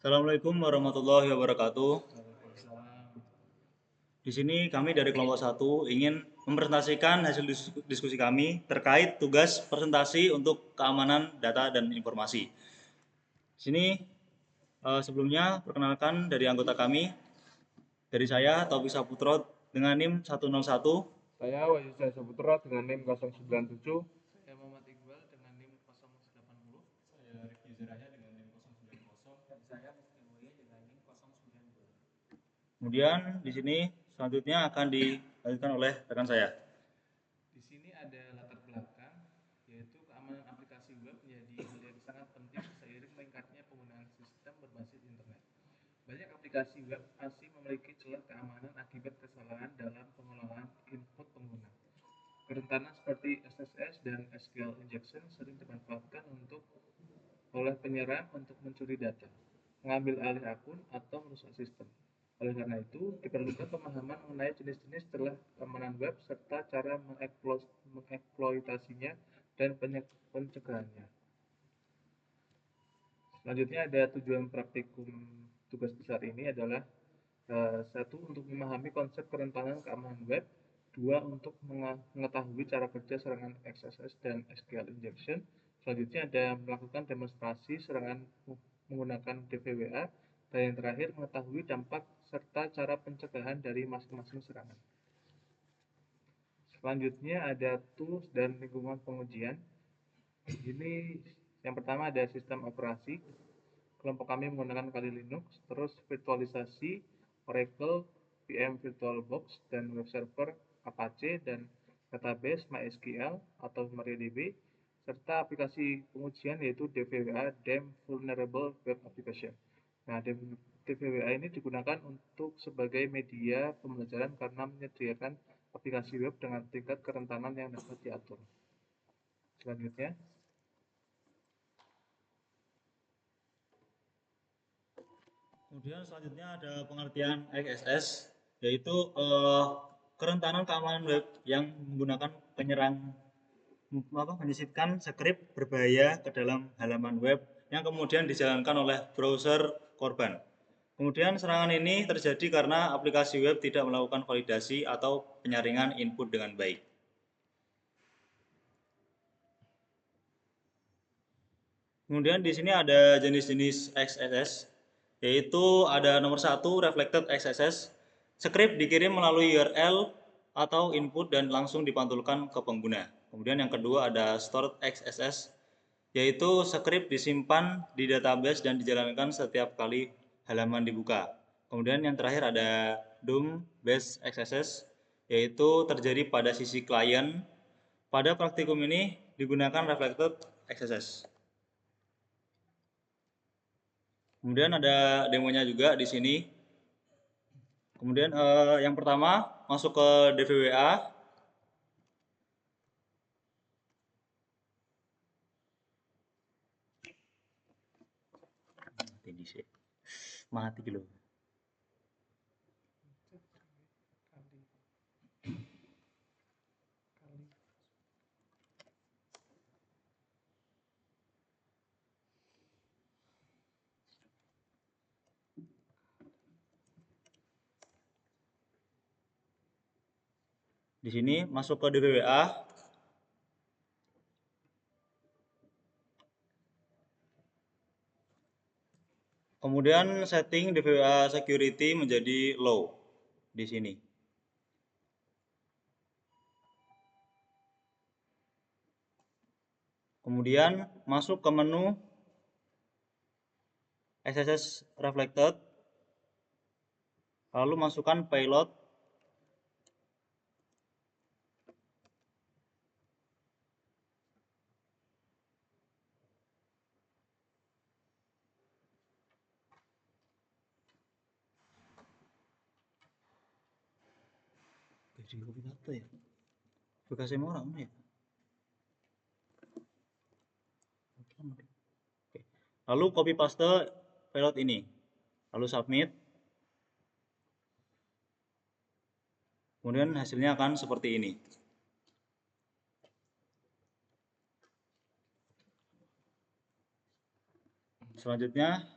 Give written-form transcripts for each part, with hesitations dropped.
Assalamualaikum warahmatullahi wabarakatuh. Waalaikumsalam. Di sini kami dari kelompok satu ingin mempresentasikan hasil diskusi kami terkait tugas presentasi untuk keamanan data dan informasi. Di sini sebelumnya perkenalkan dari anggota kami, dari saya Taufik Saputro dengan NIM 101. Saya Wahyu Saputra dengan NIM 097. Saya Muhammad Iqbal dengan NIM 080. Saya Rifki Zerahya dengan NIM 090 dan saya Mufti Muin dengan NIM 092. Kemudian di sini selanjutnya akan dilanjutkan oleh rekan saya. Di sini ada latar belakang, yaitu keamanan aplikasi web menjadi hal yang sangat penting seiring meningkatnya penggunaan sistem berbasis internet. Banyak aplikasi web masih memiliki celah keamanan akibat kesalahan dalam pengelolaan input pengguna. Kerentanan seperti SSS dan SQL injection sering dimanfaatkan oleh penyerang untuk mencuri data, mengambil alih akun, atau merusak sistem. Oleh karena itu, diperlukan pemahaman mengenai jenis-jenis celah keamanan web serta cara mengeksploitasinya dan pencegahannya. Selanjutnya ada tujuan praktikum tugas besar ini adalah satu, untuk memahami konsep kerentanan keamanan web. Dua, untuk mengetahui cara kerja serangan XSS dan SQL injection. Selanjutnya ada melakukan demonstrasi serangan menggunakan DVWA. Dan yang terakhir, mengetahui dampak serta cara pencegahan dari masing-masing serangan. Selanjutnya ada tools dan lingkungan pengujian. Ini yang pertama ada sistem operasi. Kelompok kami menggunakan Kali Linux, terus virtualisasi, Oracle, VM VirtualBox, dan web server Apache, dan database MySQL atau MariaDB, serta aplikasi pengujian yaitu DVWA, Damn Vulnerable Web Application. Nah, DVWA ini digunakan untuk sebagai media pembelajaran karena menyediakan aplikasi web dengan tingkat kerentanan yang dapat diatur. Selanjutnya, Kemudian selanjutnya ada pengertian XSS, yaitu kerentanan keamanan web yang menggunakan penyerang menyisipkan skrip berbahaya ke dalam halaman web yang kemudian dijalankan oleh browser korban. Kemudian serangan ini terjadi karena aplikasi web tidak melakukan validasi atau penyaringan input dengan baik. Kemudian di sini ada jenis-jenis XSS, yaitu ada nomor 1 reflected XSS. Skrip dikirim melalui URL atau input dan langsung dipantulkan ke pengguna. Kemudian yang kedua ada stored XSS, yaitu skrip disimpan di database dan dijalankan setiap kali halaman dibuka. Kemudian yang terakhir ada DOM based XSS, yaitu terjadi pada sisi klien. Pada praktikum ini digunakan reflected XSS. Kemudian ada demonya juga di sini. Kemudian yang pertama masuk ke DVWA. Mati gitu. Di sini masuk ke DVWA. Kemudian setting DVWA security menjadi low di sini. Kemudian masuk ke menu XSS reflected. Lalu masukkan payload. Jadi kopi kata ya. Bekasnya orang ya. Lalu copy paste payload ini. Lalu submit. Kemudian hasilnya akan seperti ini. Selanjutnya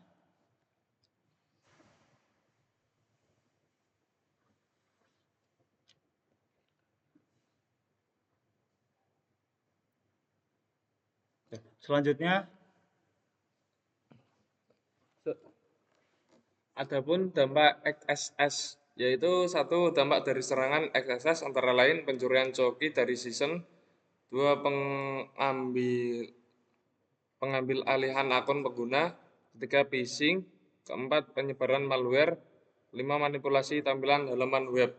Selanjutnya, Adapun dampak XSS, yaitu satu dampak dari serangan XSS antara lain pencurian coki dari season, dua pengambil alihan akun pengguna, ketiga phishing, keempat penyebaran malware, lima manipulasi tampilan halaman web.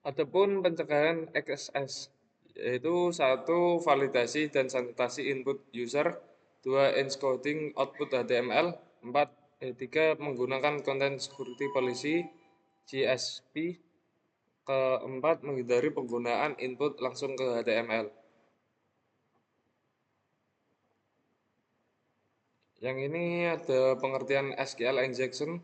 Adapun pencegahan XSS, yaitu satu validasi dan sanitasi input user, dua encoding output HTML, tiga menggunakan content security policy GSP, keempat menghindari penggunaan input langsung ke HTML. Yang ini ada pengertian SQL injection.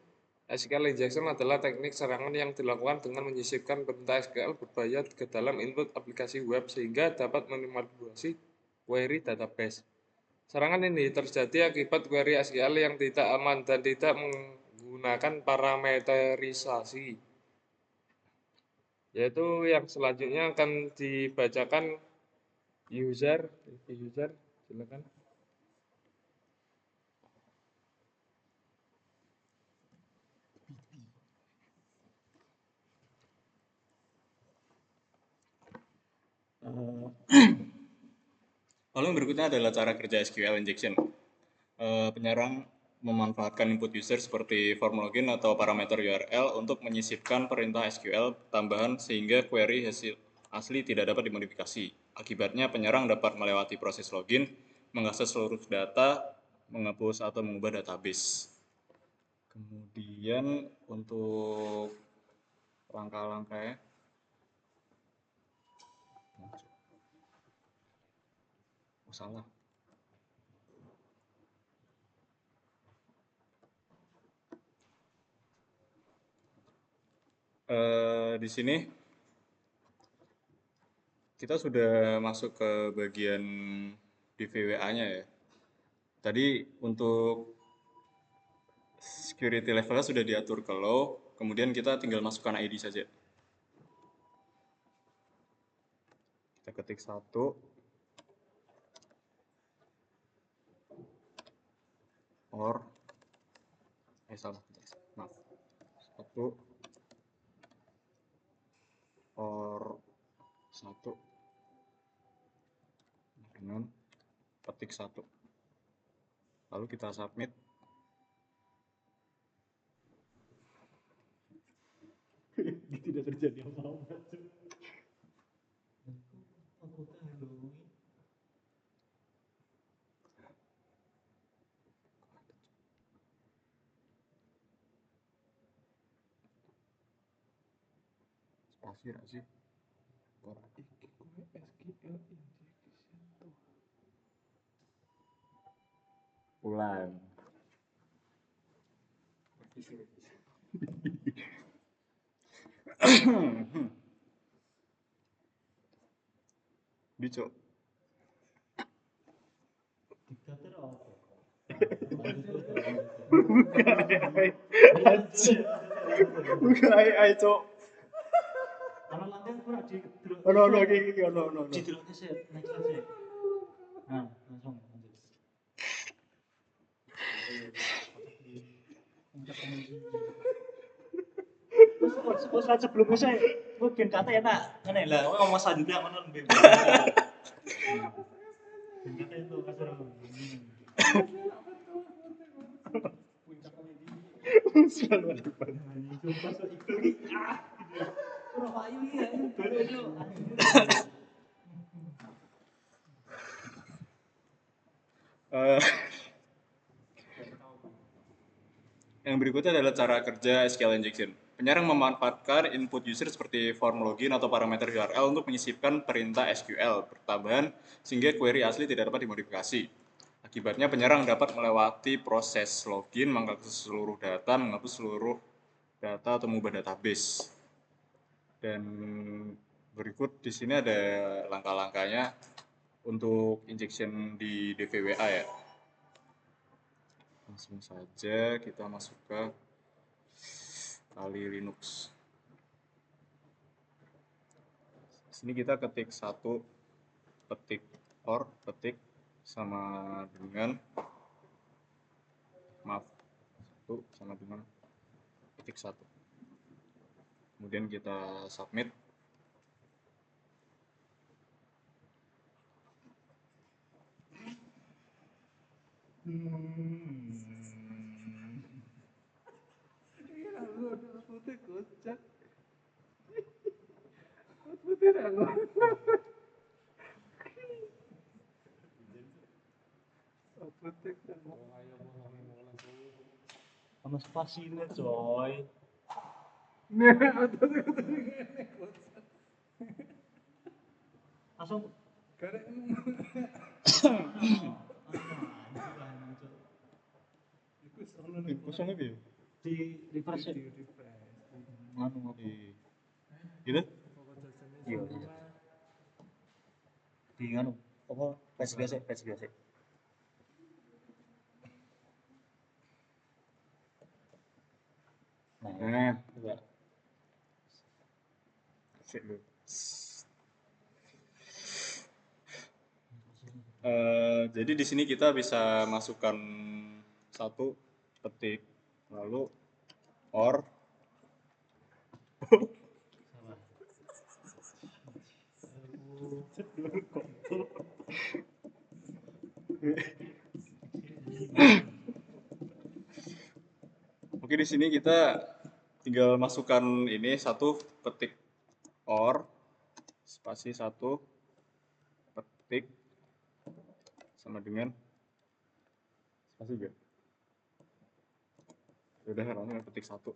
SQL injection adalah teknik serangan yang dilakukan dengan menyisipkan perintah SQL berbahaya ke dalam input aplikasi web sehingga dapat memanipulasi query database. Serangan ini terjadi akibat query SQL yang tidak aman dan tidak menggunakan parameterisasi. Yaitu yang selanjutnya akan dibacakan user, silakan. lalu yang berikutnya adalah cara kerja SQL injection. Penyerang memanfaatkan input user seperti form login atau parameter URL untuk menyisipkan perintah SQL tambahan sehingga query hasil asli tidak dapat dimodifikasi. Akibatnya penyerang dapat melewati proses login, mengakses seluruh data, menghapus atau mengubah database. Kemudian untuk langkah-langkahnya, salah. Di sini kita sudah masuk ke bagian DVWA-nya ya. Tadi untuk security levelnya sudah diatur ke low, kemudian kita tinggal masukkan ID saja. Kita ketik 1, or, salah, maaf, 1, or 1, dengan ketik 1. Lalu kita submit. Tidak terjadi apa-apa. Spasi gak sih? Ulang. Dicok. Diktator apa? Buka AI, cok. Kalau lantai kurang di ono. Di deloknya sih, next aja. Nah, langsung lanjut. Terus sebelumnya saya mungkin kata enak, aneh lah, ngomong selanjutnya mana lebih baik. Kata itu kasar. Selalu ada itu masuk itu kurang payu ya itu. Yang berikutnya adalah cara kerja SQL injection. Penyerang memanfaatkan input user seperti form login atau parameter URL untuk menyisipkan perintah SQL bertambahan sehingga query asli tidak dapat dimodifikasi. Akibatnya penyerang dapat melewati proses login, mengakses seluruh data, menghapus seluruh data atau mengubah database. Dan berikut di sini ada langkah-langkahnya untuk injection di DVWA ya. Langsung saja kita masuk ke Kali Linux. Sini kita ketik satu, petik or, petik sama dengan satu sama dengan petik satu. Kemudian kita submit. Sama spasinya coy. Langsung Kosong apa ya? di refresh. Nganu apa? Gitu? Iya. Di nganu apa patch biasa. Nah, coba. Cek dulu. Jadi di sini kita bisa masukkan satu petik, lalu or, oke di sini kita tinggal masukkan ini satu petik or, spasi satu petik sama dengan spasi juga. Udah langsung petik satu.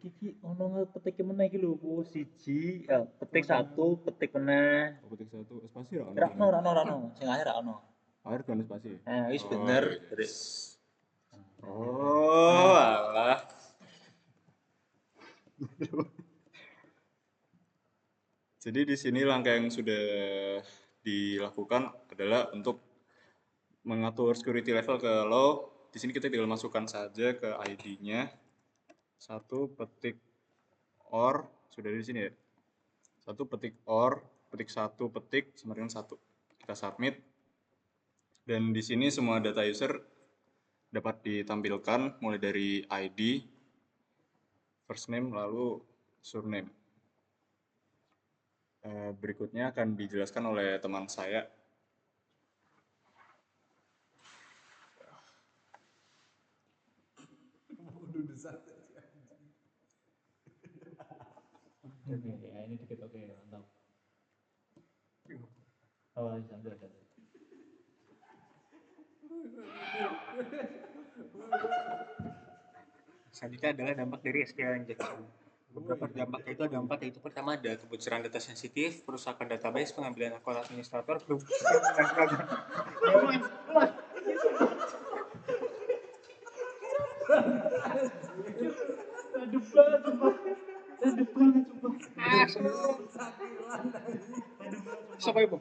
Iki ono petik meneh iki lho, Bu. Siji, petik satu, petik meneh. Petik satu spasi ra? Rano. Sing akhir ra ono. Akhir kan spasi. Wis bener. Oh, alah. Jadi di sini langkah yang sudah dilakukan adalah untuk mengatur security level ke low. Di sini kita tinggal masukkan saja ke ID-nya. Satu petik or, sudah di sini ya. Satu petik or, petik satu petik sama dengan satu. Kita submit. Dan di sini semua data user dapat ditampilkan mulai dari ID, first name, lalu surname. Berikutnya akan dijelaskan oleh teman saya. Oke, ya ini dikit oke, mantap. Oh, sambil. Selanjutnya adalah dampak dari SQL injection. Beberapa dampaknya itu ada 4, yaitu pertama ada kebocoran data sensitif, perusakan database, pengambilan akun administrator, siapa ibu?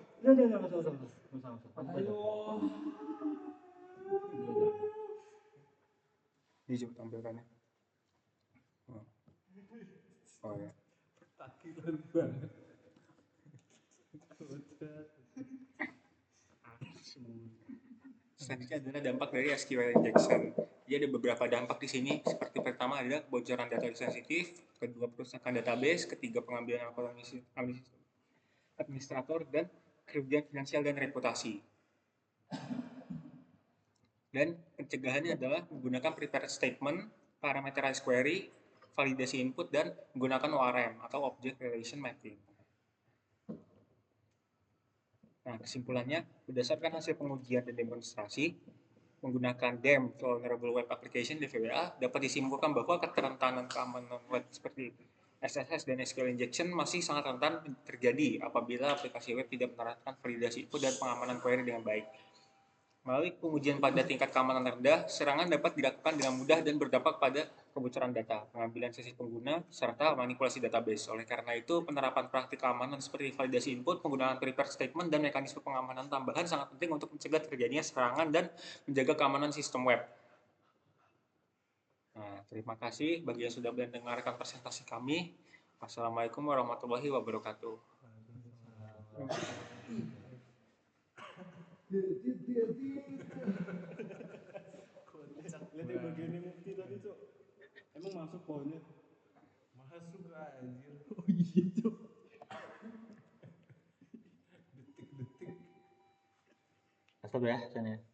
Ini coba tampilkannya. Oh ya. Selanjutnya adalah dampak dari SQL injection. Jadi ada beberapa dampak di sini. Seperti pertama adalah kebocoran data sensitif, kedua perusakan database, ketiga pengambilan akun administrator, dan kerugian finansial dan reputasi. Dan pencegahannya adalah menggunakan prepared statement, parameterized query, validasi input, dan menggunakan ORM atau Object Relation Mapping. Nah, kesimpulannya, berdasarkan hasil pengujian dan demonstrasi, menggunakan DEM, Vulnerable Web Application, DVWA, dapat disimpulkan bahwa keterentanan keamanan web seperti SSH dan SQL injection masih sangat rentan terjadi apabila aplikasi web tidak menerapkan validasi input dan pengamanan query dengan baik. Melalui pengujian pada tingkat keamanan rendah, serangan dapat dilakukan dengan mudah dan berdampak pada kebocoran data, pengambilan sesi pengguna, serta manipulasi database. Oleh karena itu, penerapan praktik keamanan seperti validasi input, penggunaan prepared statement, dan mekanisme pengamanan tambahan sangat penting untuk mencegah terjadinya serangan dan menjaga keamanan sistem web. Nah, terima kasih bagi yang sudah mendengarkan presentasi kami. Wassalamualaikum warahmatullahi wabarakatuh. Lihat yang bagian yang mukti tadi, Cok. Emang masuk pohonnya? Masuk anjir. Oh iya, Cok. Stop ya, Chan ya.